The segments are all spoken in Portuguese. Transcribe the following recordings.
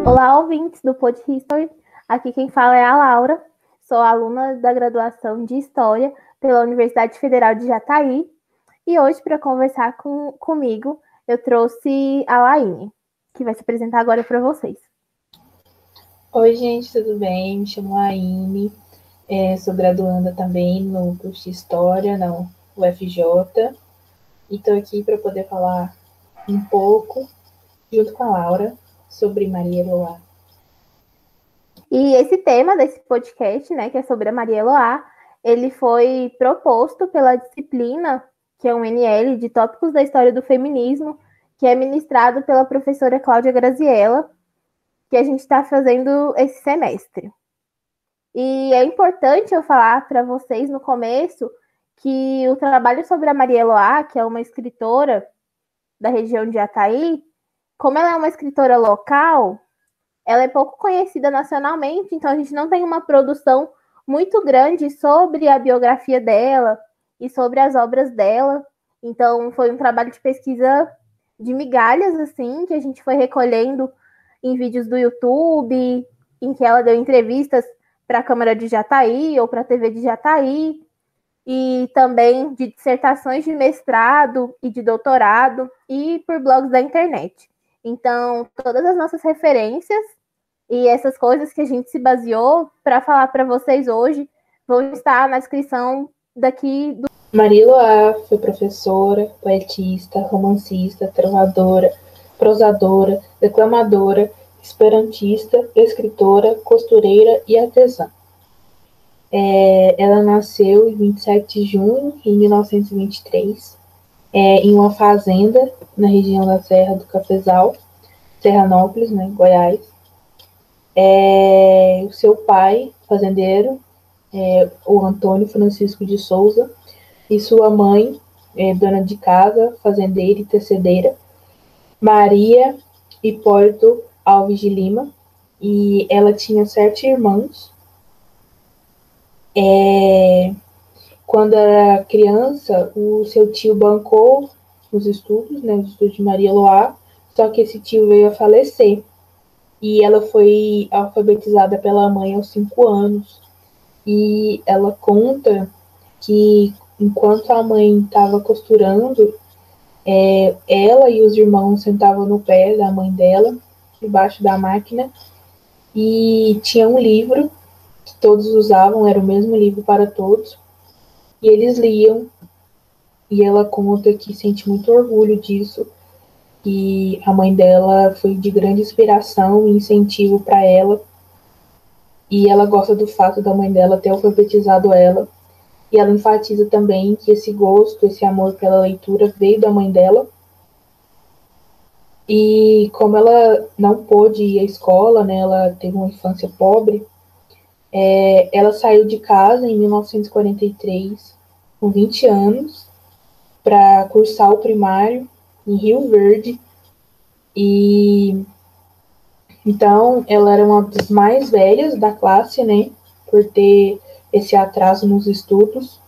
Olá, ouvintes do Pod History. Aqui quem fala é a Laura. Sou aluna da graduação de História pela Universidade Federal de Jataí. E hoje, para conversar comigo, eu trouxe a Laine, que vai se apresentar agora para vocês. Oi, gente, tudo bem? Me chamo Laine. Sou graduanda também no curso de História, na UFJ. E estou aqui para poder falar um pouco, junto com a Laura, sobre Maria Eloá. E esse tema desse podcast, né, que é sobre a Maria Eloá, ele foi proposto pela disciplina, que é um NL de Tópicos da História do Feminismo, que é ministrado pela professora Cláudia Graziella, que a gente está fazendo esse semestre. E é importante eu falar para vocês no começo que o trabalho sobre a Maria Eloá, que é uma escritora da região de Jataí, como ela é uma escritora local, ela é pouco conhecida nacionalmente, então a gente não tem uma produção muito grande sobre a biografia dela e sobre as obras dela. Então foi um trabalho de pesquisa de migalhas, assim, que a gente foi recolhendo em vídeos do YouTube, em que ela deu entrevistas para a Câmara de Jataí ou para a TV de Jataí, e também de dissertações de mestrado e de doutorado, e por blogs da internet. Então, todas as nossas referências e essas coisas que a gente se baseou para falar para vocês hoje vão estar na descrição daqui do... Maria Eloá foi professora, poetista, romancista, trovadora, prosadora, declamadora, esperantista, escritora, costureira e artesã. Ela nasceu em 27 de junho de 1923, em uma fazenda na região da Serra do Cafezal, Serranópolis, né, Goiás. O seu pai, fazendeiro, o Antônio Francisco de Souza, e sua mãe, dona de casa, fazendeira e tecedeira, Maria Hipólito Alves de Lima, e ela tinha 7 irmãos. Quando era criança, o seu tio bancou os estudos, né, os estudos de Maria Eloá, só que esse tio veio a falecer. E ela foi alfabetizada pela mãe aos 5 anos. E ela conta que enquanto a mãe estava costurando, ela e os irmãos sentavam no pé da mãe dela, debaixo da máquina, e tinha um livro que todos usavam, era o mesmo livro para todos, e eles liam, e ela conta que sente muito orgulho disso, que a mãe dela foi de grande inspiração e incentivo para ela, e ela gosta do fato da mãe dela ter alfabetizado ela, e ela enfatiza também que esse gosto, esse amor pela leitura veio da mãe dela, e como ela não pôde ir à escola, né, ela teve uma infância pobre, ela saiu de casa em 1943, com 20 anos, para cursar o primário em Rio Verde, e então ela era uma das mais velhas da classe, né, por ter esse atraso nos estudos.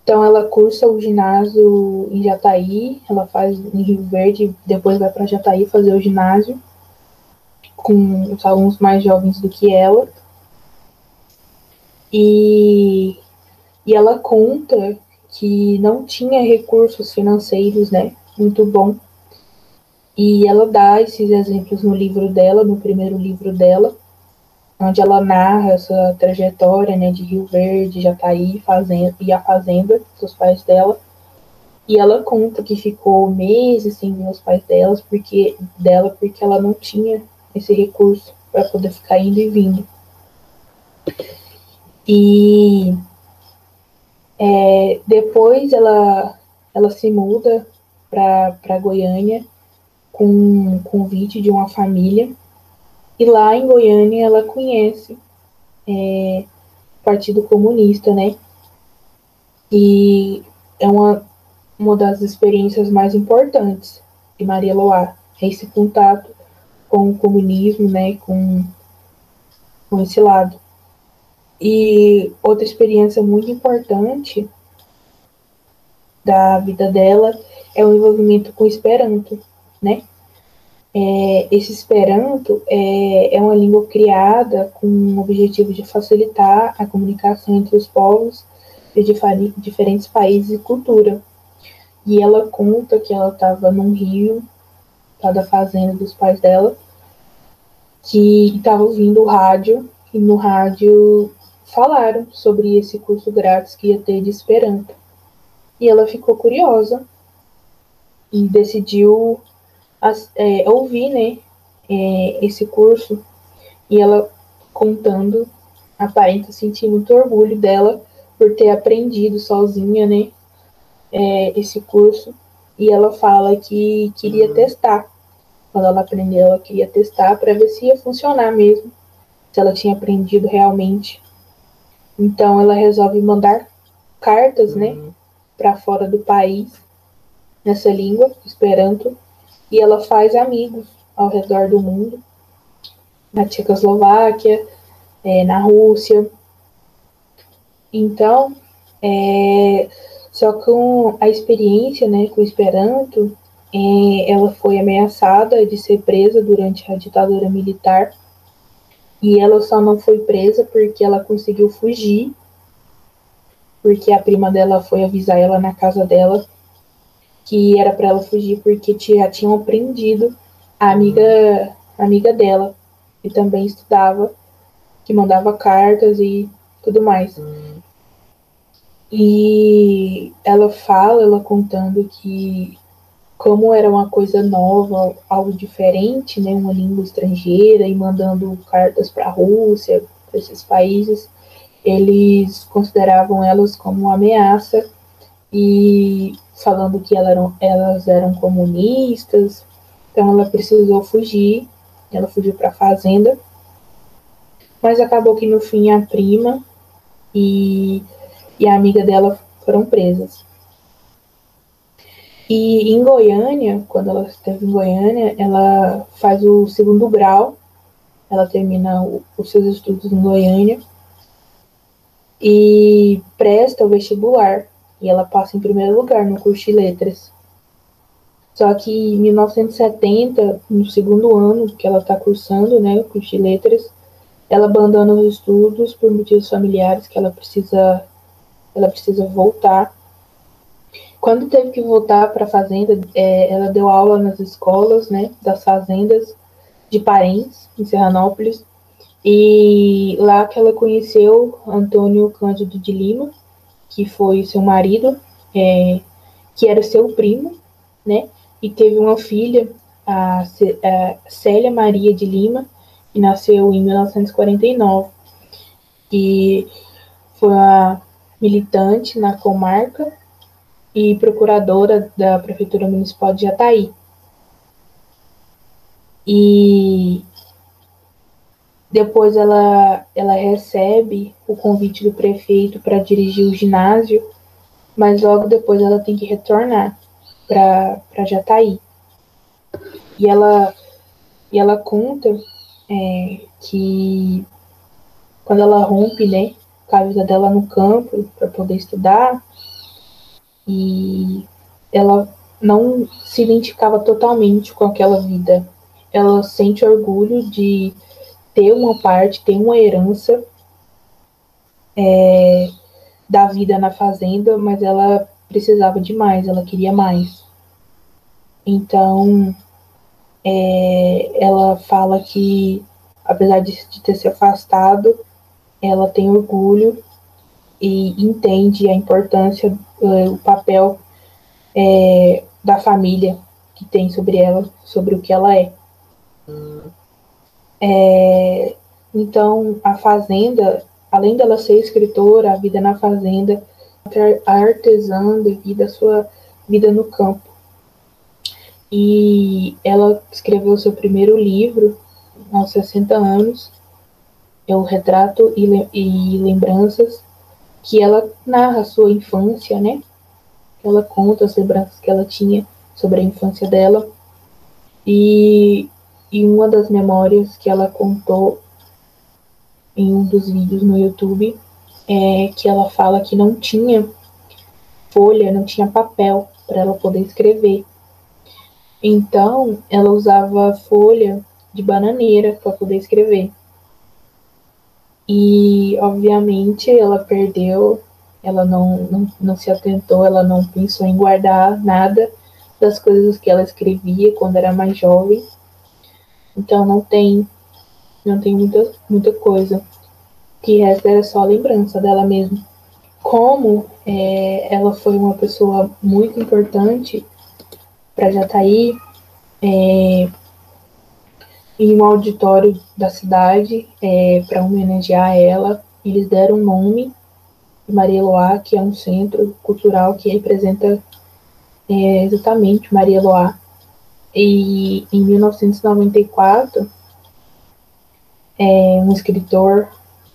Então ela cursa o ginásio em Jataí, ela faz em Rio Verde, depois vai para Jataí fazer o ginásio com os alunos mais jovens do que ela. E ela conta que não tinha recursos financeiros, né, muito bom. E ela dá esses exemplos no livro dela, no primeiro livro dela, onde ela narra essa trajetória, né, de Rio Verde, Jataí, fazenda, e a fazenda dos pais dela. E ela conta que ficou meses sem ver os pais porque ela não tinha esse recurso para poder ficar indo e vindo. E depois ela se muda para Goiânia com um convite de uma família. E lá em Goiânia ela conhece o Partido Comunista, né? E é uma das experiências mais importantes de Maria Eloá, é esse contato com o comunismo, né? Com esse lado. E outra experiência muito importante da vida dela é o envolvimento com o Esperanto, né? Esse Esperanto é uma língua criada com o objetivo de facilitar a comunicação entre os povos de diferentes países e cultura. E ela conta que ela estava num rio, lá da fazenda dos pais dela, que estava ouvindo o rádio, e no rádio falaram sobre esse curso grátis que ia ter de Esperanto. E ela ficou curiosa e decidiu ouvir, né, esse curso. E ela contando, aparenta sentir muito orgulho dela por ter aprendido sozinha, né, esse curso. E ela fala que queria testar. Quando ela aprendeu, ela queria testar para ver se ia funcionar mesmo, se ela tinha aprendido realmente. Então ela resolve mandar cartas, né, para fora do país, nessa língua, Esperanto, e ela faz amigos ao redor do mundo, na Tchecoslováquia, na Rússia. Então, só com a experiência, né, com o Esperanto, ela foi ameaçada de ser presa durante a ditadura militar, e ela só não foi presa porque ela conseguiu fugir, porque a prima dela foi avisar ela na casa dela que era para ela fugir porque já tinham prendido a amiga dela, que também estudava, que mandava cartas e tudo mais. E ela contando que como era uma coisa nova, algo diferente, né, uma língua estrangeira, e mandando cartas para a Rússia, para esses países, eles consideravam elas como uma ameaça e falando que elas eram comunistas. Então ela precisou fugir, ela fugiu para a fazenda, mas acabou que no fim a prima e a amiga dela foram presas. E em Goiânia, quando ela esteve em Goiânia, ela faz o segundo grau, ela termina os seus estudos em Goiânia e presta o vestibular. E ela passa em primeiro lugar no curso de letras. Só que em 1970, no segundo ano que ela está cursando, né, o curso de letras, ela abandona os estudos por motivos familiares, que ela precisa voltar. Quando teve que voltar para a fazenda, ela deu aula nas escolas, né, das fazendas de Parens, em Serranópolis, e lá que ela conheceu Antônio Cândido de Lima, que foi seu marido, que era seu primo, né, e teve uma filha, a Célia Maria de Lima, que nasceu em 1949, e foi uma militante na comarca e procuradora da Prefeitura Municipal de Jataí. E depois ela recebe o convite do prefeito para dirigir o ginásio, mas logo depois ela tem que retornar para Jataí. E ela conta que quando ela rompe, né, com a vida dela no campo para poder estudar, e ela não se identificava totalmente com aquela vida. Ela sente orgulho de ter uma parte, ter uma herança da vida na fazenda, mas ela precisava de mais, ela queria mais. Então, ela fala que, apesar de ter se afastado, ela tem orgulho e entende a importância, o papel da família que tem sobre ela, sobre o que ela é. Então, a fazenda, além dela ser escritora, a vida na fazenda, a artesã devido à sua vida no campo. E ela escreveu seu primeiro livro aos 60 anos, é o Retrato e Lembranças, que ela narra a sua infância, né? Ela conta as lembranças que ela tinha sobre a infância dela. E uma das memórias que ela contou em um dos vídeos no YouTube é que ela fala que não tinha folha, não tinha papel para ela poder escrever. Então, ela usava folha de bananeira para poder escrever. E, obviamente, ela perdeu, ela não se atentou, ela não pensou em guardar nada das coisas que ela escrevia quando era mais jovem. Então, não tem muita coisa. O que resta era só a lembrança dela mesma. Como ela foi uma pessoa muito importante para Jataí, em um auditório da cidade, para homenagear ela, eles deram o nome de Maria Eloá, que é um centro cultural que representa exatamente Maria Eloá. E em 1994, um escritor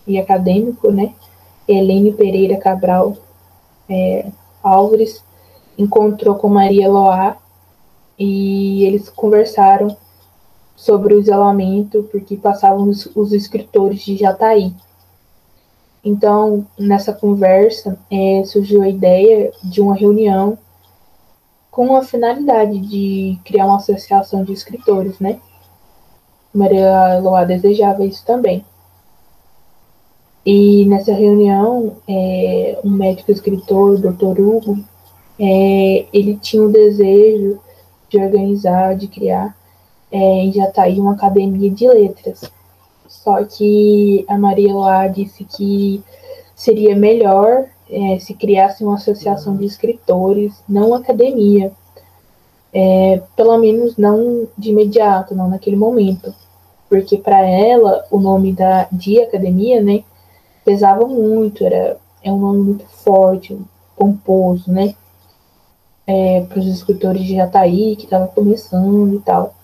e acadêmico, né, Helene Pereira Cabral Álvares, encontrou com Maria Eloá e eles conversaram sobre o isolamento, porque passavam os escritores de Jataí. Então, nessa conversa, surgiu a ideia de uma reunião com a finalidade de criar uma associação de escritores, né? Maria Eloá desejava isso também. E nessa reunião, um médico escritor, o Dr. Hugo, ele tinha o desejo de organizar, de criar em Jataí uma academia de letras. Só que a Maria Eloá disse que seria melhor se criasse uma associação de escritores, não uma academia. Pelo menos não de imediato, não naquele momento. Porque para ela, o nome de academia, né, pesava muito, é um nome muito forte, pomposo, né, para os escritores de Jataí, que estavam começando e tal.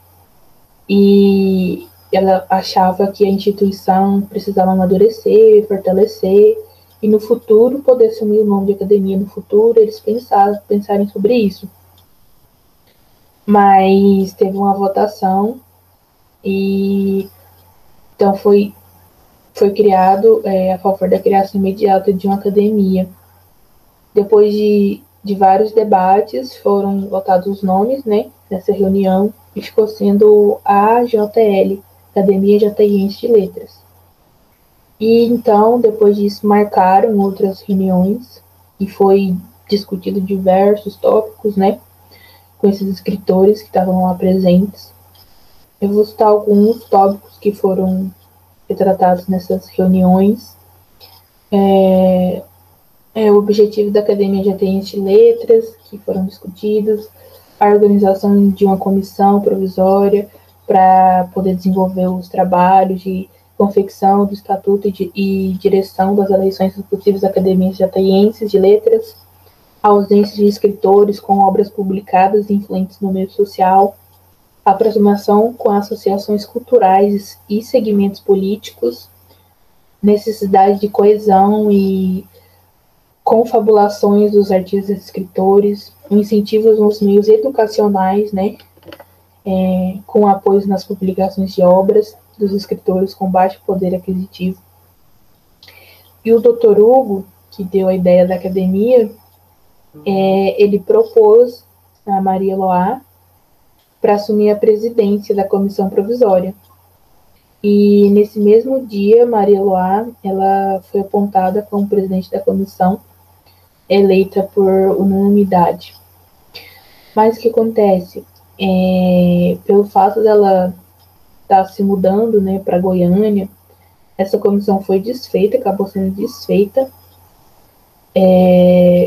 E ela achava que a instituição precisava amadurecer, fortalecer, e no futuro poder assumir o nome de academia no futuro, eles pensarem sobre isso. Mas teve uma votação e então foi criado a favor da criação imediata de uma academia. Depois de vários debates, foram votados os nomes, né, nessa reunião, e ficou sendo a AJL, Academia Jataiense de Letras. E então, depois disso, marcaram outras reuniões e foi discutido diversos tópicos, né, com esses escritores que estavam lá presentes. Eu vou citar alguns tópicos que foram retratados nessas reuniões. O objetivo da Academia Jataiense de Letras, que foram discutidos, a organização de uma comissão provisória para poder desenvolver os trabalhos de confecção do estatuto e direção das eleições dos possíveis academias jataienses de letras, a ausência de escritores com obras publicadas e influentes no meio social, a aproximação com associações culturais e segmentos políticos, necessidade de coesão e confabulações dos artistas e escritores, incentivos nos meios educacionais, né, com apoios nas publicações de obras dos escritores com baixo poder aquisitivo. E o Dr. Hugo, que deu a ideia da academia, ele propôs a Maria Eloá para assumir a presidência da comissão provisória. E nesse mesmo dia, Maria Eloá, ela foi apontada como presidente da comissão, eleita por unanimidade. Mas o que acontece? Pelo fato dela estar se mudando, né, para Goiânia, essa comissão foi desfeita, acabou sendo desfeita.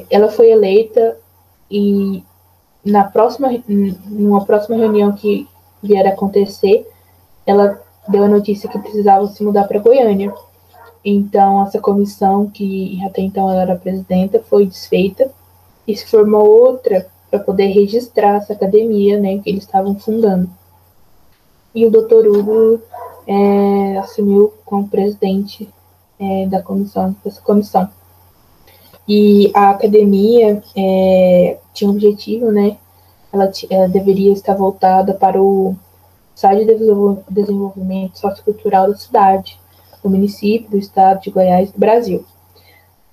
Ela foi eleita e numa próxima reunião que vier a acontecer, ela deu a notícia que precisava se mudar para Goiânia. Então, essa comissão, que até então ela era presidenta, foi desfeita e se formou outra para poder registrar essa academia, né, que eles estavam fundando. E o Dr. Hugo assumiu como presidente dessa comissão. E a academia tinha um objetivo, né? Ela deveria estar voltada para o site de desenvolvimento sociocultural da cidade, do município, do estado de Goiás e do Brasil,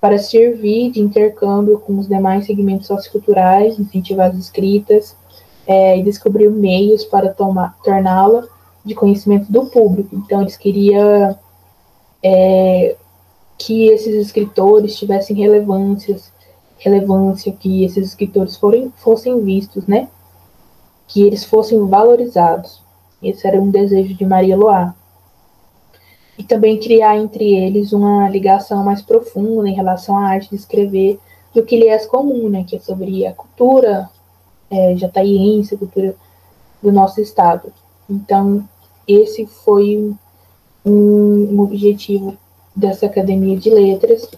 para servir de intercâmbio com os demais segmentos socioculturais, incentivar as escritas, e descobriu meios para torná-la de conhecimento do público. Então, eles queriam que esses escritores tivessem relevância, que esses escritores fossem vistos, né? Que eles fossem valorizados. Esse era um desejo de Maria Loá. E também criar entre eles uma ligação mais profunda em relação à arte de escrever do que lhe é comum, né? Que é sobre a cultura jataiense, a cultura do nosso estado. Então, esse foi um objetivo dessa Academia de Letras.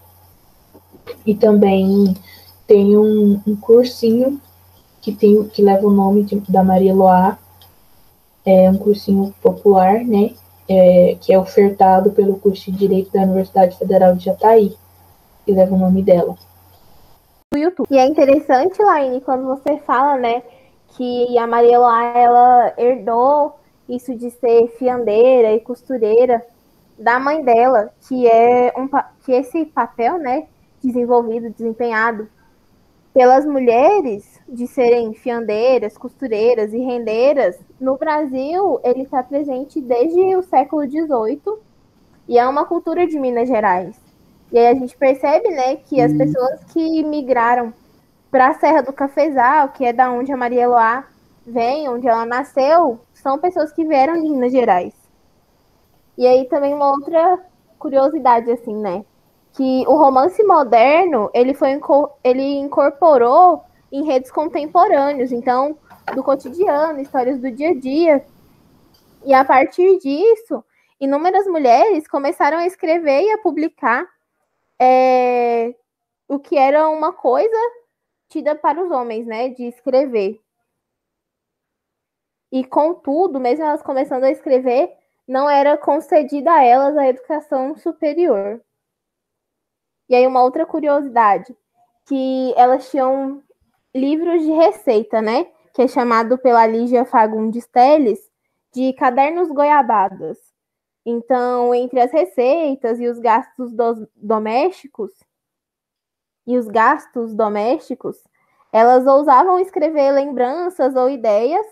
E também tem um cursinho que leva o nome da Maria Loá, é um cursinho popular, né? Que é ofertado pelo curso de Direito da Universidade Federal de Jataí, que leva o nome dela. E é interessante, Laine, quando você fala, né, que a Maria Loá, ela herdou isso de ser fiandeira e costureira da mãe dela, que esse papel, né, desempenhado pelas mulheres de serem fiandeiras, costureiras e rendeiras, no Brasil, ele está presente desde o século XVIII e é uma cultura de Minas Gerais. E aí a gente percebe, né, que as pessoas que migraram para a Serra do Cafezal, que é da onde a Maria Eloá vem, onde ela nasceu, são pessoas que vieram de Minas Gerais. E aí também uma outra curiosidade, assim, né? Que o romance moderno, ele incorporou enredos contemporâneos, então, do cotidiano, histórias do dia a dia. E a partir disso, inúmeras mulheres começaram a escrever e a publicar o que era uma coisa tida para os homens, né? De escrever. E, contudo, mesmo elas começando a escrever, não era concedida a elas a educação superior. E aí, uma outra curiosidade, que elas tinham livros de receita, né? Que é chamado pela Lígia Fagundes Telles de cadernos goiabadas. Então, entre as receitas e os gastos domésticos, elas ousavam escrever lembranças ou ideias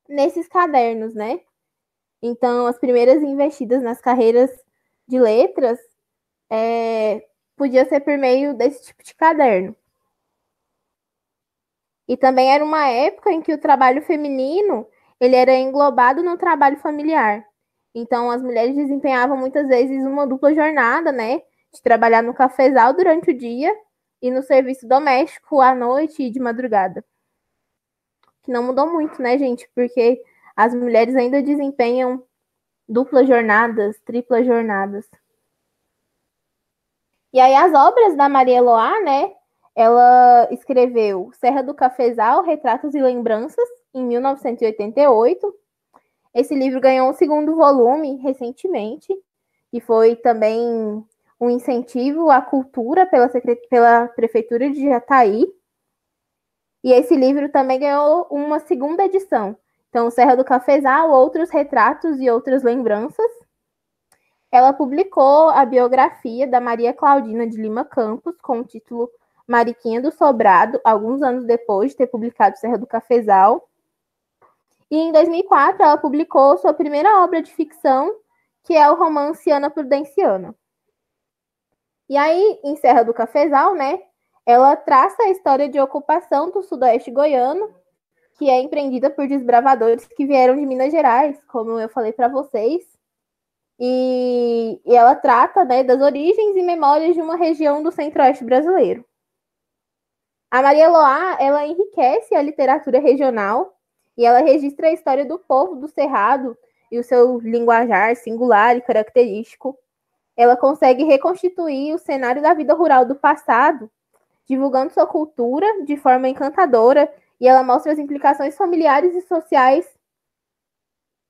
nesses cadernos, né? Então, as primeiras investidas nas carreiras de letras podia ser por meio desse tipo de caderno. E também era uma época em que o trabalho feminino ele era englobado no trabalho familiar. Então, as mulheres desempenhavam muitas vezes uma dupla jornada, né? De trabalhar no cafezal durante o dia e no serviço doméstico à noite e de madrugada. Que não mudou muito, né, gente? Porque as mulheres ainda desempenham duplas jornadas, triplas jornadas. E aí as obras da Maria Eloá, né? Ela escreveu Serra do Cafezal, Retratos e Lembranças, em 1988. Esse livro ganhou um segundo volume recentemente, e foi também um incentivo à cultura pela Prefeitura de Jataí. E esse livro também ganhou uma segunda edição. Então, Serra do Cafezal, Outros Retratos e Outras Lembranças. Ela publicou a biografia da Maria Claudina de Lima Campos, com o título Mariquinha do Sobrado, alguns anos depois de ter publicado Serra do Cafezal. E em 2004, ela publicou sua primeira obra de ficção, que é o romance Ana Prudenciana. E aí, em Serra do Cafezal, né, ela traça a história de ocupação do sudoeste goiano, que é empreendida por desbravadores que vieram de Minas Gerais, como eu falei para vocês. E ela trata, né, das origens e memórias de uma região do centro-oeste brasileiro. A Maria Eloá, ela enriquece a literatura regional e ela registra a história do povo do Cerrado e o seu linguajar singular e característico. Ela consegue reconstituir o cenário da vida rural do passado, divulgando sua cultura de forma encantadora, e ela mostra as implicações familiares e sociais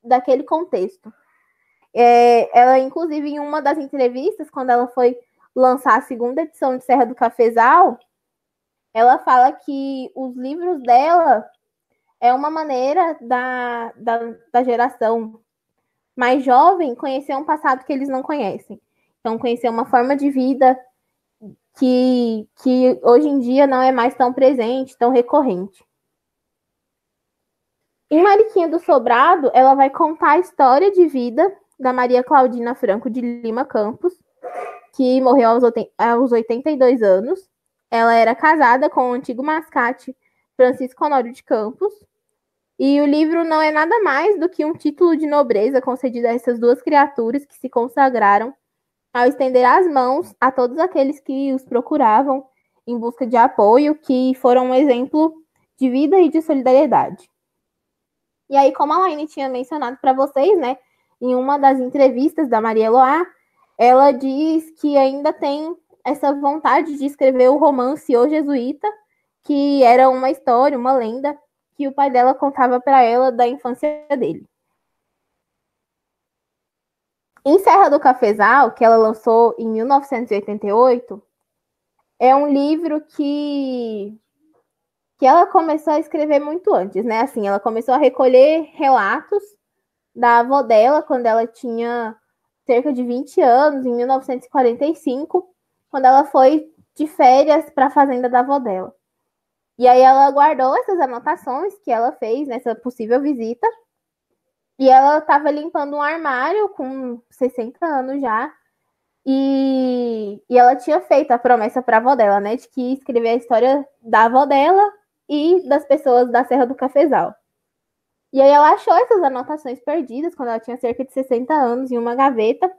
daquele contexto. Ela, inclusive, em uma das entrevistas, quando ela foi lançar a segunda edição de Serra do Cafezal, ela fala que os livros dela é uma maneira da geração mais jovem conhecer um passado que eles não conhecem. Então, conhecer uma forma de vida que hoje em dia não é mais tão presente, tão recorrente. Em Mariquinha do Sobrado, ela vai contar a história de vida da Maria Claudina Franco de Lima Campos, que morreu aos 82 anos. Ela era casada com o antigo mascate Francisco Honório de Campos. E o livro não é nada mais do que um título de nobreza concedido a essas duas criaturas que se consagraram ao estender as mãos a todos aqueles que os procuravam em busca de apoio, que foram um exemplo de vida e de solidariedade. E aí, como a Laine tinha mencionado para vocês, né, em uma das entrevistas da Maria Eloá, ela diz que ainda tem essa vontade de escrever o romance O Jesuíta, que era uma história, uma lenda, que o pai dela contava para ela da infância dele. Em Serra do Cafezal, que ela lançou em 1988, é um livro que ela começou a escrever muito antes, né? Assim, ela começou a recolher relatos da avó dela quando ela tinha cerca de 20 anos, em 1945, quando ela foi de férias para a fazenda da avó dela. E aí ela guardou essas anotações que ela fez nessa possível visita. E ela estava limpando um armário com 60 anos já. E ela tinha feito a promessa para a avó dela, né? De que ia escrever a história da avó dela e das pessoas da Serra do Cafezal. E aí ela achou essas anotações perdidas quando ela tinha cerca de 60 anos em uma gaveta.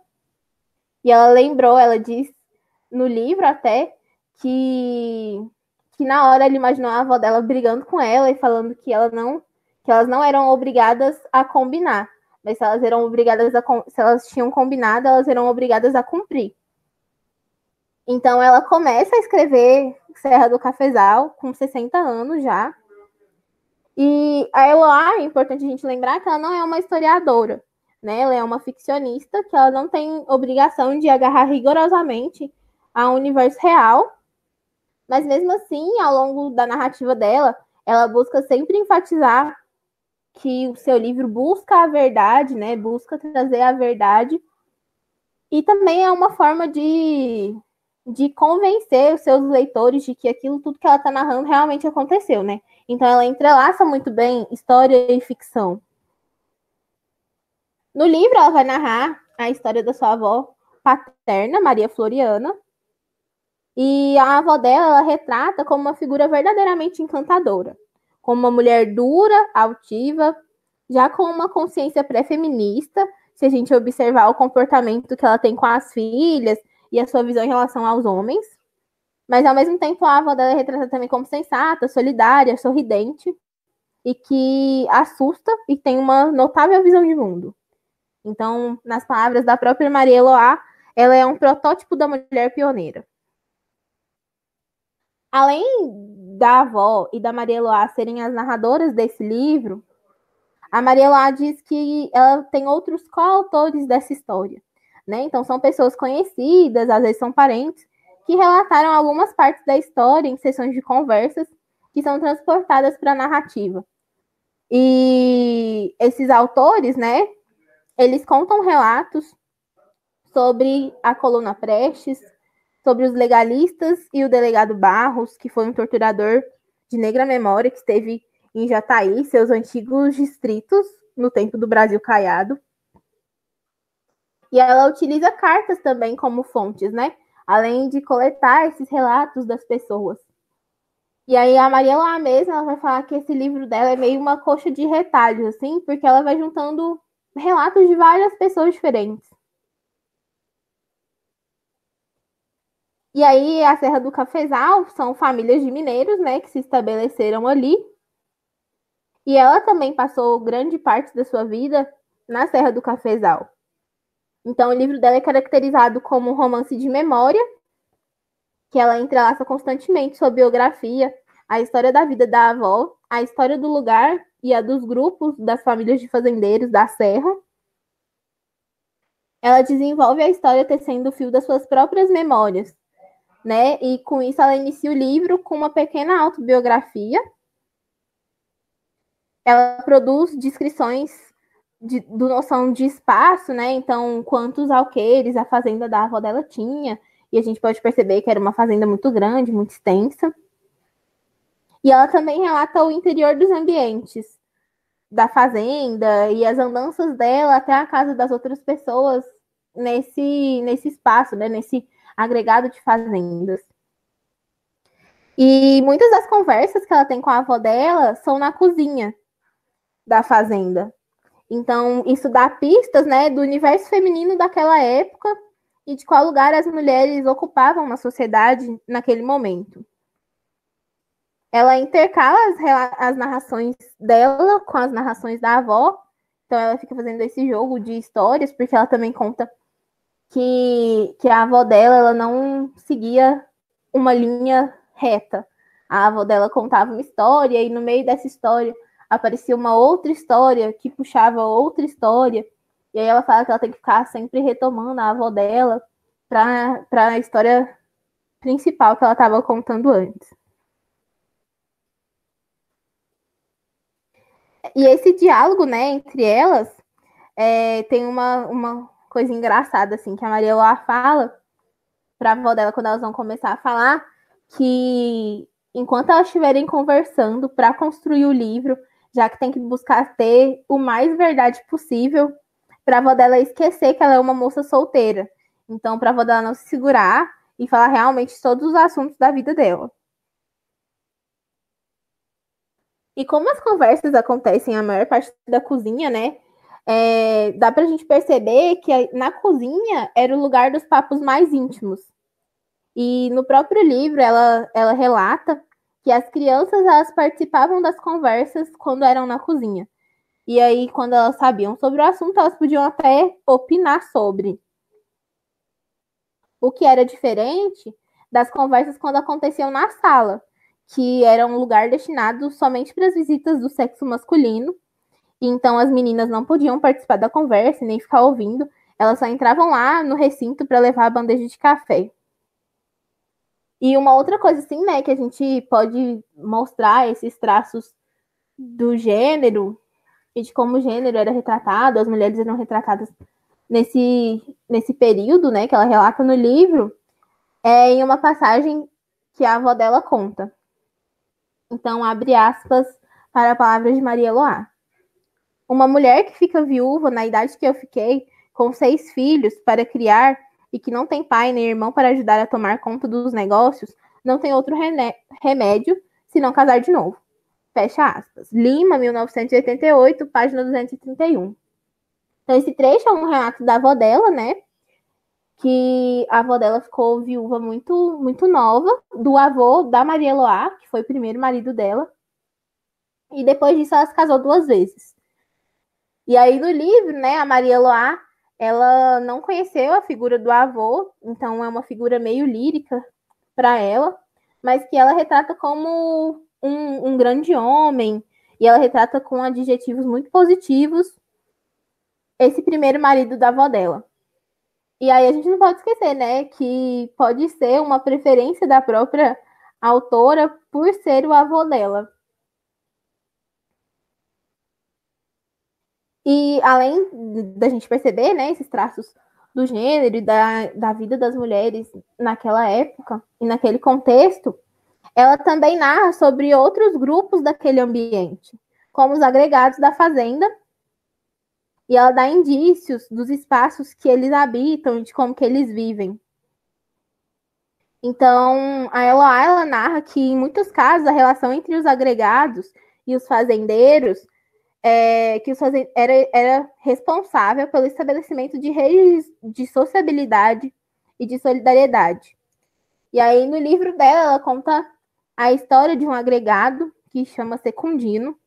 E ela lembrou, ela diz no livro até, que na hora ela imaginou a avó dela brigando com ela e falando que elas não eram obrigadas a combinar, mas se elas eram obrigadas se elas tinham combinado, elas eram obrigadas a cumprir. Então ela começa a escrever Serra do Cafezal com 60 anos já. E a Eloá, é importante a gente lembrar que ela não é uma historiadora, né? Ela é uma ficcionista, que ela não tem obrigação de agarrar rigorosamente ao universo real, mas mesmo assim, ao longo da narrativa dela, ela busca sempre enfatizar que o seu livro busca a verdade, né? Busca trazer a verdade. E também é uma forma de convencer os seus leitores de que aquilo tudo que ela está narrando realmente aconteceu, né? Então ela entrelaça muito bem história e ficção. No livro, ela vai narrar a história da sua avó paterna, Maria Floriana, e a avó dela ela retrata como uma figura verdadeiramente encantadora, como uma mulher dura, altiva, já com uma consciência pré-feminista, se a gente observar o comportamento que ela tem com as filhas e a sua visão em relação aos homens. Mas, ao mesmo tempo, a avó dela é retratada também como sensata, solidária, sorridente, e que assusta e tem uma notável visão de mundo. Então, nas palavras da própria Maria Eloá, ela é um protótipo da mulher pioneira. Além da avó e da Maria Eloá serem as narradoras desse livro, a Maria Eloá diz que ela tem outros coautores dessa história, né? Então, são pessoas conhecidas, às vezes são parentes, que relataram algumas partes da história em sessões de conversas que são transportadas para a narrativa. E esses autores, né, eles contam relatos sobre a coluna Prestes, sobre os legalistas e o delegado Barros, que foi um torturador de negra memória que esteve em Jataí, seus antigos distritos, no tempo do Brasil Caiado. E ela utiliza cartas também como fontes, né? Além de coletar esses relatos das pessoas. E aí a Maria lá mesma, ela vai falar que esse livro dela é meio uma coxa de retalhos, assim, porque ela vai juntando relatos de várias pessoas diferentes. E aí a Serra do Cafezal são famílias de mineiros, né, que se estabeleceram ali. E ela também passou grande parte da sua vida na Serra do Cafezal. Então o livro dela é caracterizado como um romance de memória, que ela entrelaça constantemente sua biografia, a história da vida da avó, a história do lugar e a dos grupos das famílias de fazendeiros da Serra. Ela desenvolve a história tecendo o fio das suas próprias memórias, né? E com isso ela inicia o livro com uma pequena autobiografia. Ela produz descrições do noção de espaço, né? Então, quantos alqueires a fazenda da avó dela tinha. E a gente pode perceber que era uma fazenda muito grande, muito extensa. E ela também relata o interior dos ambientes, da fazenda e as andanças dela até a casa das outras pessoas nesse espaço, né, nesse agregado de fazendas. E muitas das conversas que ela tem com a avó dela são na cozinha da fazenda. Então, isso dá pistas, né, do universo feminino daquela época e de qual lugar as mulheres ocupavam na sociedade naquele momento. Ela intercala as narrações dela com as narrações da avó. Então, ela fica fazendo esse jogo de histórias, porque ela também conta que a avó dela ela não seguia uma linha reta. A avó dela contava uma história e no meio dessa história aparecia uma outra história que puxava outra história. E aí ela fala que ela tem que ficar sempre retomando a avó dela para a história principal que ela estava contando antes. E esse diálogo, né, entre elas, tem uma coisa engraçada, assim, que a Maria Loa fala para a avó dela quando elas vão começar a falar que enquanto elas estiverem conversando para construir o livro, já que tem que buscar ter o mais verdade possível, para a avó dela esquecer que ela é uma moça solteira. Então, para a avó dela não se segurar e falar realmente todos os assuntos da vida dela. E como as conversas acontecem a maior parte da cozinha, né? Dá pra gente perceber que na cozinha era o lugar dos papos mais íntimos. E no próprio livro ela relata que as crianças elas participavam das conversas quando eram na cozinha. E aí, quando elas sabiam sobre o assunto, elas podiam até opinar sobre. O que era diferente das conversas quando aconteciam na sala, que era um lugar destinado somente para as visitas do sexo masculino. E então as meninas não podiam participar da conversa nem ficar ouvindo. Elas só entravam lá no recinto para levar a bandeja de café. E uma outra coisa, assim, né, que a gente pode mostrar esses traços do gênero e de como o gênero era retratado, as mulheres eram retratadas nesse período, né, que ela relata no livro, em uma passagem que a avó dela conta. Então, abre aspas para a palavra de Maria Loá. Uma mulher que fica viúva na idade que eu fiquei, com 6 filhos para criar e que não tem pai nem irmão para ajudar a tomar conta dos negócios, não tem outro remédio senão casar de novo. Fecha aspas. Lima, 1988, página 231. Então, esse trecho é um relato da avó dela, né? Que a avó dela ficou viúva muito, muito nova, do avô da Maria Loá, que foi o primeiro marido dela. E depois disso, ela se casou 2 vezes. E aí, no livro, né, a Maria Loá, ela não conheceu a figura do avô, então é uma figura meio lírica para ela, mas que ela retrata como um grande homem, e ela retrata com adjetivos muito positivos esse primeiro marido da avó dela. E aí a gente não pode esquecer, né, que pode ser uma preferência da própria autora por ser o avô dela. E além da gente perceber, né, esses traços do gênero e da vida das mulheres naquela época e naquele contexto, ela também narra sobre outros grupos daquele ambiente, como os agregados da fazenda, e ela dá indícios dos espaços que eles habitam e de como que eles vivem. Então, a ela narra que, em muitos casos, a relação entre os agregados e os fazendeiros era responsável pelo estabelecimento de redes de sociabilidade e de solidariedade. E aí, no livro dela, ela conta a história de um agregado que chama Secundino,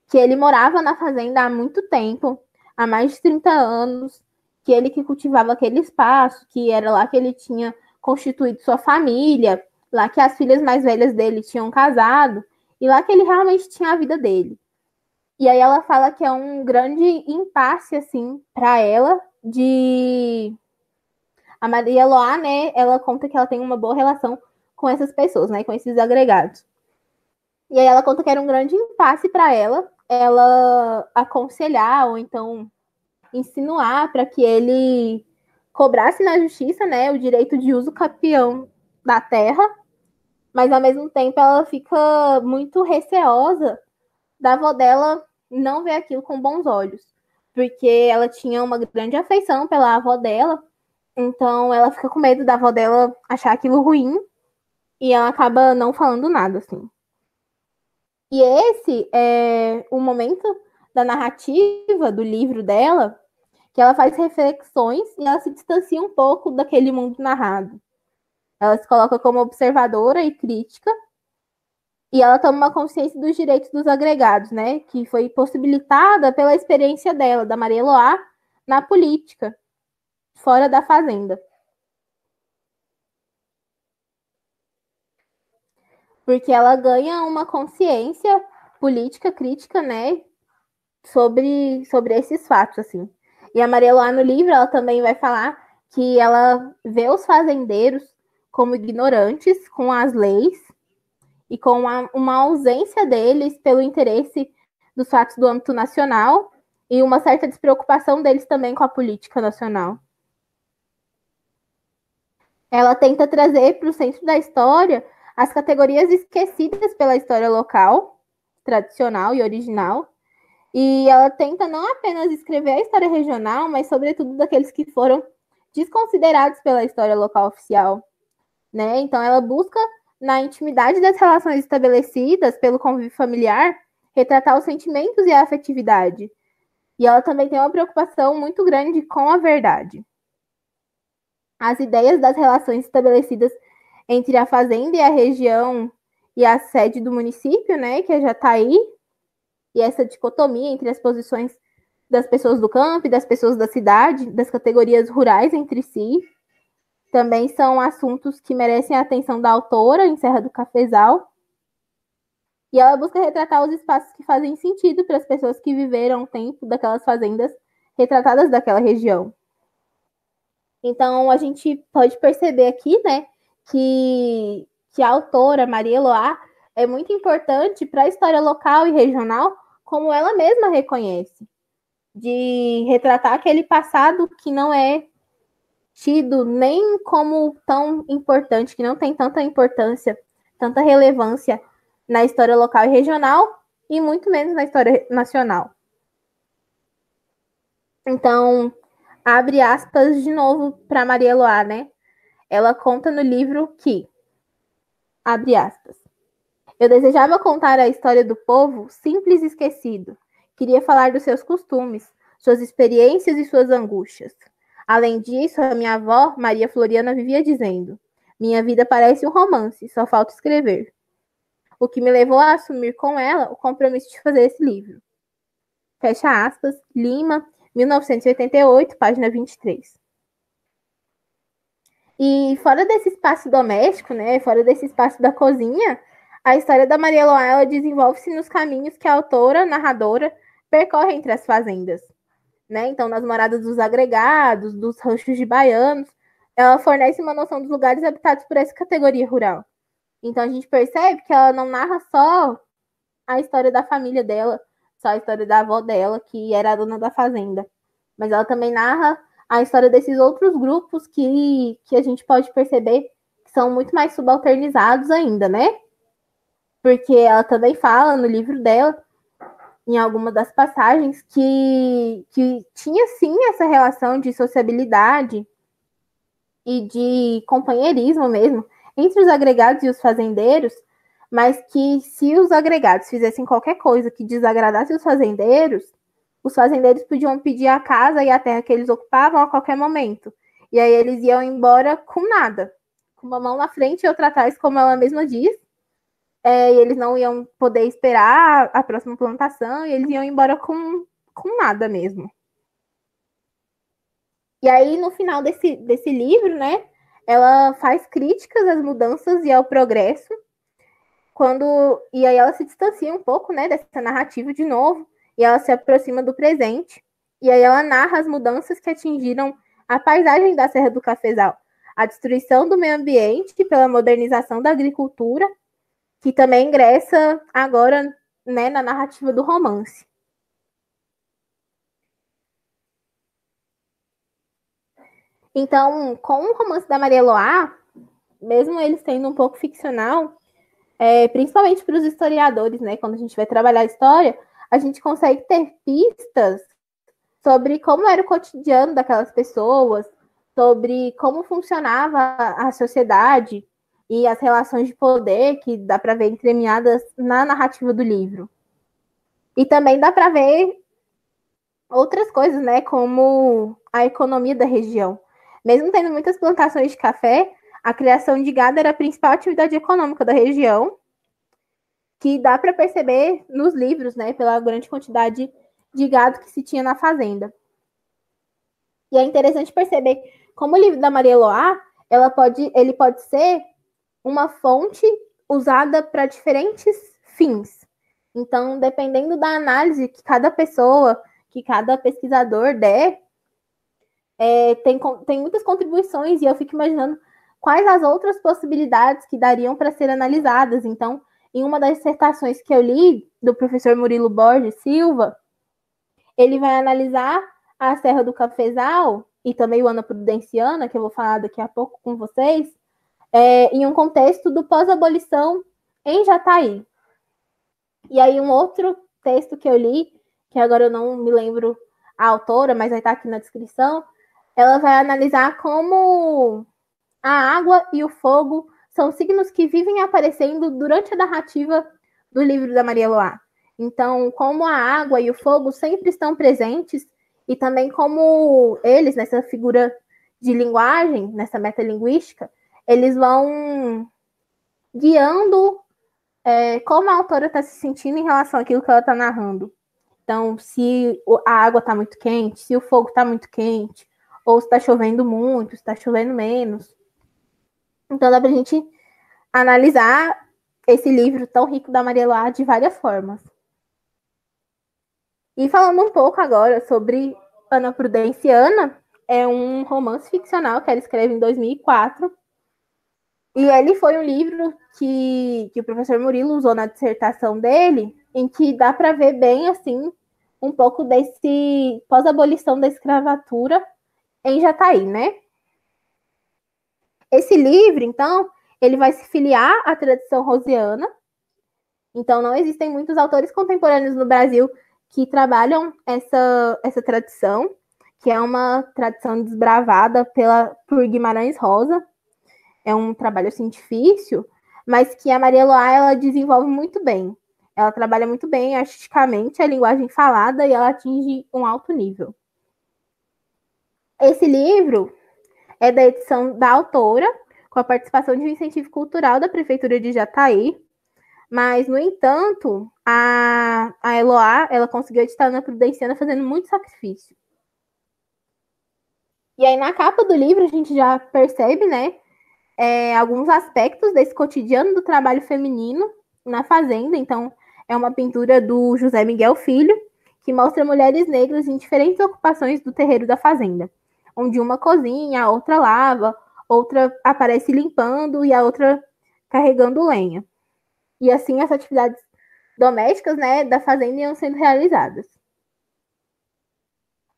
que ele morava na fazenda há muito tempo, há mais de 30 anos, que ele que cultivava aquele espaço, que era lá que ele tinha constituído sua família, lá que as filhas mais velhas dele tinham casado, e lá que ele realmente tinha a vida dele. E aí ela fala que é um grande impasse, assim, para ela, de... A Maria Loá, né, ela conta que ela tem uma boa relação com essas pessoas, né, com esses agregados. E aí ela conta que era um grande impasse para ela aconselhar ou então insinuar para que ele cobrasse na justiça, né, o direito de uso capião da terra, mas ao mesmo tempo ela fica muito receosa da avó dela não vê aquilo com bons olhos, porque ela tinha uma grande afeição pela avó dela, então ela fica com medo da avó dela achar aquilo ruim e ela acaba não falando nada, assim. E esse é o momento da narrativa do livro dela que ela faz reflexões e ela se distancia um pouco daquele mundo narrado. Ela se coloca como observadora e crítica e ela toma uma consciência dos direitos dos agregados, né? Que foi possibilitada pela experiência dela, da Maria Eloá, na política, fora da fazenda. Porque ela ganha uma consciência política crítica, né? Sobre esses fatos, assim. E a Maria Eloá, no livro, ela também vai falar que ela vê os fazendeiros como ignorantes com as leis e com uma ausência deles pelo interesse dos fatos do âmbito nacional e uma certa despreocupação deles também com a política nacional. Ela tenta trazer para o centro da história as categorias esquecidas pela história local, tradicional e original, e ela tenta não apenas escrever a história regional, mas sobretudo daqueles que foram desconsiderados pela história local oficial, né? Então ela busca, na intimidade das relações estabelecidas pelo convívio familiar, retratar os sentimentos e a afetividade. E ela também tem uma preocupação muito grande com a verdade. As ideias das relações estabelecidas entre a fazenda e a região e a sede do município, né, que é Jataí, e essa dicotomia entre as posições das pessoas do campo e das pessoas da cidade, das categorias rurais entre si, também são assuntos que merecem a atenção da autora em Serra do Cafezal. E ela busca retratar os espaços que fazem sentido para as pessoas que viveram o tempo daquelas fazendas retratadas daquela região. Então, a gente pode perceber aqui, né, que a autora, Maria Eloá, é muito importante para a história local e regional, como ela mesma reconhece, de retratar aquele passado que não é tido nem como tão importante, que não tem tanta importância, tanta relevância na história local e regional, e muito menos na história nacional. Então, abre aspas de novo para Maria Eloá, né? Ela conta no livro que, abre aspas, eu desejava contar a história do povo simples e esquecido. Queria falar dos seus costumes, suas experiências e suas angústias. Além disso, a minha avó, Maria Floriana, vivia dizendo: minha vida parece um romance, só falta escrever. O que me levou a assumir com ela o compromisso de fazer esse livro. Fecha aspas, Lima, 1988, página 23. E fora desse espaço doméstico, né, fora desse espaço da cozinha, a história da Maria Eloá desenvolve-se nos caminhos que a autora, narradora, percorre entre as fazendas. Né? Então, nas moradas dos agregados, dos ranchos de baianos, ela fornece uma noção dos lugares habitados por essa categoria rural. Então, a gente percebe que ela não narra só a história da família dela, só a história da avó dela, que era a dona da fazenda, mas ela também narra a história desses outros grupos que a gente pode perceber que são muito mais subalternizados ainda, né? Porque ela também fala no livro dela, em alguma das passagens, que tinha sim essa relação de sociabilidade e de companheirismo mesmo entre os agregados e os fazendeiros, mas que se os agregados fizessem qualquer coisa que desagradasse os fazendeiros podiam pedir a casa e a terra que eles ocupavam a qualquer momento. E aí eles iam embora com nada, com uma mão na frente e outra atrás, como ela mesma diz, e eles não iam poder esperar a próxima plantação, e eles iam embora com nada mesmo. E aí, no final desse livro, né, ela faz críticas às mudanças e ao progresso, e aí ela se distancia um pouco, né, dessa narrativa de novo, e ela se aproxima do presente, e aí ela narra as mudanças que atingiram a paisagem da Serra do Cafezal, a destruição do meio ambiente pela modernização da agricultura, que também ingressa agora, né, na narrativa do romance. Então, com o romance da Maria Eloá, mesmo ele sendo um pouco ficcional, principalmente para os historiadores, né, quando a gente vai trabalhar a história, a gente consegue ter pistas sobre como era o cotidiano daquelas pessoas, sobre como funcionava a sociedade e as relações de poder que dá para ver entremeadas na narrativa do livro. E também dá para ver outras coisas, né, como a economia da região. Mesmo tendo muitas plantações de café, a criação de gado era a principal atividade econômica da região, que dá para perceber nos livros, né, pela grande quantidade de gado que se tinha na fazenda. E é interessante perceber como o livro da Maria Eloá, ele pode ser uma fonte usada para diferentes fins. Então, dependendo da análise que cada pessoa, que cada pesquisador der, tem muitas contribuições e eu fico imaginando quais as outras possibilidades que dariam para ser analisadas. Então, em uma das dissertações que eu li, do professor Murilo Borges Silva, ele vai analisar a Serra do Cafezal e também o Ana Prudenciana, que eu vou falar daqui a pouco com vocês, em um contexto do pós-abolição em Jataí. E aí um outro texto que eu li, que agora eu não me lembro a autora, mas vai estar aqui na descrição, ela vai analisar como a água e o fogo são signos que vivem aparecendo durante a narrativa do livro da Maria Eloá. Então, como a água e o fogo sempre estão presentes, e também como eles, nessa figura de linguagem, nessa metalinguística, eles vão guiando como a autora está se sentindo em relação àquilo que ela está narrando. Então, se a água está muito quente, se o fogo está muito quente, ou se está chovendo muito, se está chovendo menos. Então, dá para a gente analisar esse livro tão rico da Maria Eloá de várias formas. E falando um pouco agora sobre Ana Prudenciana, é um romance ficcional que ela escreve em 2004. E ele foi um livro que o professor Murilo usou na dissertação dele, em que dá para ver bem, assim, um pouco desse pós-abolição da escravatura em Jataí, né? Esse livro, então, ele vai se filiar à tradição rosiana. Então, não existem muitos autores contemporâneos no Brasil que trabalham essa tradição, que é uma tradição desbravada por Guimarães Rosa. É um trabalho assim difícil, mas que a Maria Eloá ela desenvolve muito bem. Ela trabalha muito bem artisticamente a linguagem falada e ela atinge um alto nível. Esse livro é da edição da autora, com a participação de um incentivo cultural da Prefeitura de Jataí, mas, no entanto, a Eloá ela conseguiu editar Ana Prudenciana fazendo muito sacrifício. E aí, na capa do livro, a gente já percebe, né, alguns aspectos desse cotidiano do trabalho feminino na fazenda. Então, é uma pintura do José Miguel Filho, que mostra mulheres negras em diferentes ocupações do terreiro da fazenda, onde uma cozinha, a outra lava, outra aparece limpando e a outra carregando lenha. E assim as atividades domésticas, né, da fazenda iam sendo realizadas.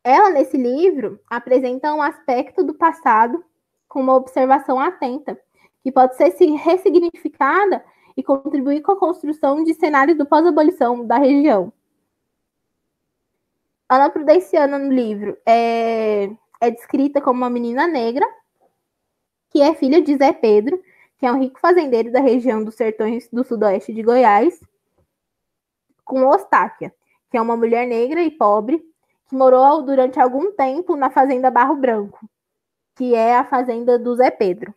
Ela, nesse livro, apresenta um aspecto do passado com uma observação atenta, que pode ser ressignificada e contribuir com a construção de cenários do pós-abolição da região. Ana Prudenciana, no livro, é descrita como uma menina negra, que é filha de Zé Pedro, que é um rico fazendeiro da região dos sertões do sudoeste de Goiás, com Ostáquia, que é uma mulher negra e pobre, que morou durante algum tempo na fazenda Barro Branco, que é a fazenda do Zé Pedro.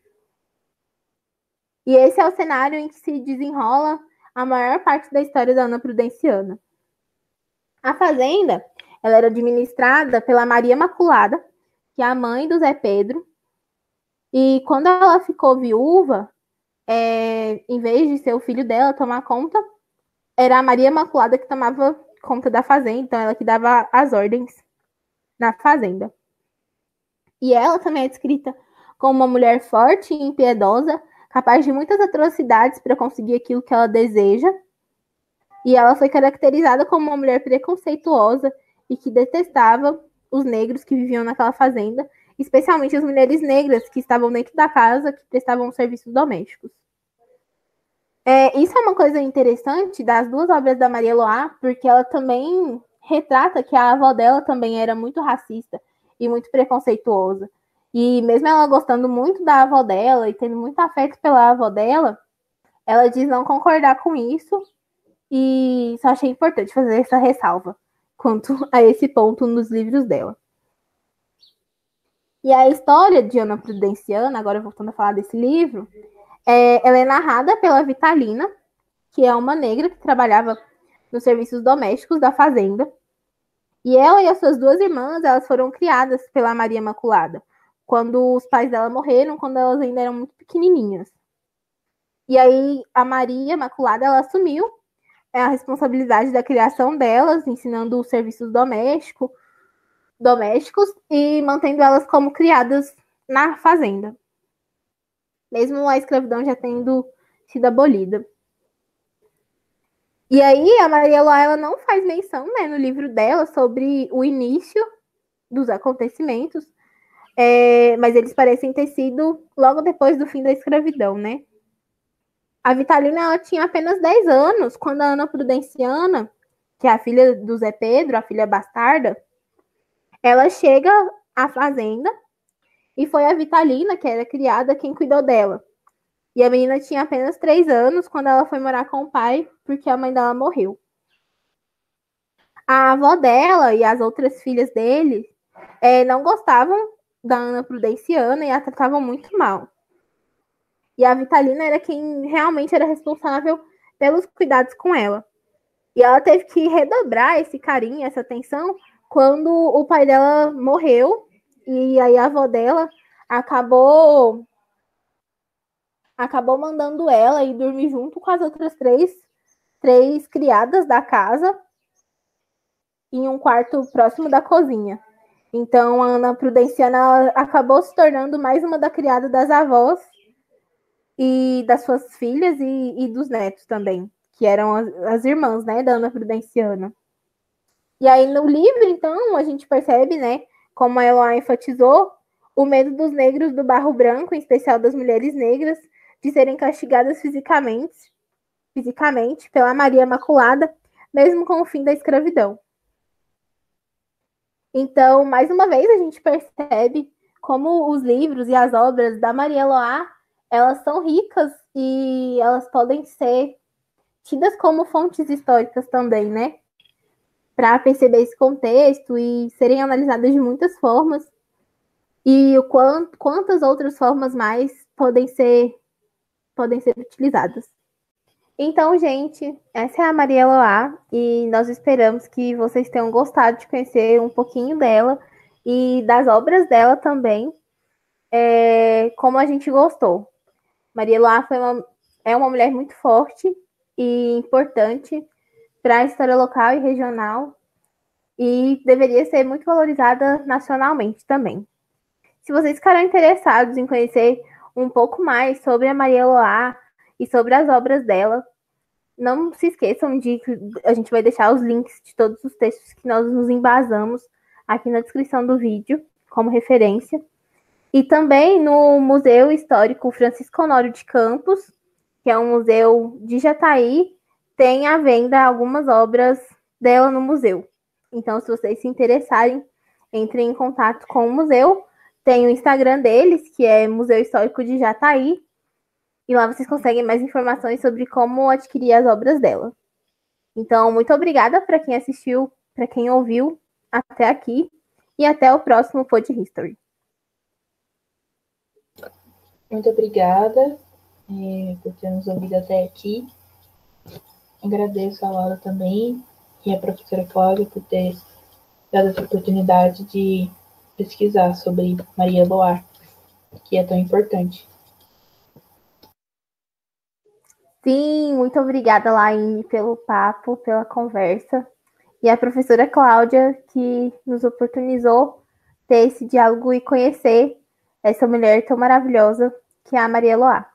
E esse é o cenário em que se desenrola a maior parte da história da Ana Prudenciana. A fazenda ela era administrada pela Maria Maculada, que é a mãe do Zé Pedro, e quando ela ficou viúva, em vez de ser o filho dela tomar conta, era a Maria Maculada que tomava conta da fazenda, então ela que dava as ordens na fazenda. E ela também é descrita como uma mulher forte e impiedosa, capaz de muitas atrocidades para conseguir aquilo que ela deseja. E ela foi caracterizada como uma mulher preconceituosa e que detestava os negros que viviam naquela fazenda, especialmente as mulheres negras que estavam dentro da casa, que prestavam serviços domésticos. Isso é uma coisa interessante das duas obras da Maria Eloá, porque ela também retrata que a avó dela também era muito racista e muito preconceituosa. E mesmo ela gostando muito da avó dela e tendo muito afeto pela avó dela, ela diz não concordar com isso e só achei importante fazer essa ressalva quanto a esse ponto nos livros dela. E a história de Ana Prudenciana, agora voltando a falar desse livro, ela é narrada pela Vitalina, que é uma negra que trabalhava nos serviços domésticos da fazenda. E ela e as suas duas irmãs, elas foram criadas pela Maria Imaculada, quando os pais dela morreram, quando elas ainda eram muito pequenininhas. E aí a Maria Imaculada, ela assumiu a responsabilidade da criação delas, ensinando os serviços domésticos e mantendo elas como criadas na fazenda, mesmo a escravidão já tendo sido abolida. E aí a Maria Eloá, ela não faz menção, né, no livro dela sobre o início dos acontecimentos, mas eles parecem ter sido logo depois do fim da escravidão, né? A Vitalina, ela tinha apenas 10 anos quando a Ana Prudenciana, que é a filha do Zé Pedro, a filha bastarda, ela chega à fazenda e foi a Vitalina, que era criada, quem cuidou dela. E a menina tinha apenas 3 anos quando ela foi morar com o pai, porque a mãe dela morreu. A avó dela e as outras filhas dele não gostavam da Ana Prudenciana e a tratavam muito mal. E a Vitalina era quem realmente era responsável pelos cuidados com ela. E ela teve que redobrar esse carinho, essa atenção, quando o pai dela morreu. E aí a avó dela acabou mandando ela ir dormir junto com as outras três criadas da casa em um quarto próximo da cozinha. Então a Ana Prudenciana acabou se tornando mais uma da criada das avós e das suas filhas e dos netos também, que eram as irmãs, né, da Ana Prudenciana. E aí no livro, então, a gente percebe, né, como ela enfatizou, o medo dos negros do barro branco, em especial das mulheres negras, de serem castigadas fisicamente pela Maria Imaculada, mesmo com o fim da escravidão. Então, mais uma vez, a gente percebe como os livros e as obras da Maria Eloá, elas são ricas e elas podem ser tidas como fontes históricas também, né? Para perceber esse contexto e serem analisadas de muitas formas. E quantas outras formas mais podem ser utilizadas. Então, gente, essa é a Maria Eloá e nós esperamos que vocês tenham gostado de conhecer um pouquinho dela e das obras dela também, como a gente gostou. Maria Eloá é uma mulher muito forte e importante para a história local e regional e deveria ser muito valorizada nacionalmente também. Se vocês ficaram interessados em conhecer um pouco mais sobre a Maria Eloá e sobre as obras dela, não se esqueçam de que a gente vai deixar os links de todos os textos que nós nos embasamos aqui na descrição do vídeo, como referência. E também no Museu Histórico Francisco Honório de Campos, que é um museu de Jataí, tem à venda algumas obras dela no museu. Então, se vocês se interessarem, entrem em contato com o museu. Tem o Instagram deles, que é Museu Histórico de Jataí, e lá vocês conseguem mais informações sobre como adquirir as obras dela. Então, muito obrigada para quem assistiu, para quem ouviu até aqui, e até o próximo Pod History. Muito obrigada por ter nos ouvido até aqui. Agradeço a Laura também e a professora Cláudia por ter dado essa oportunidade de pesquisar sobre Maria Eloá, que é tão importante. Sim, muito obrigada, Laine, pelo papo, pela conversa. E a professora Cláudia, que nos oportunizou ter esse diálogo e conhecer essa mulher tão maravilhosa que é a Maria Eloá.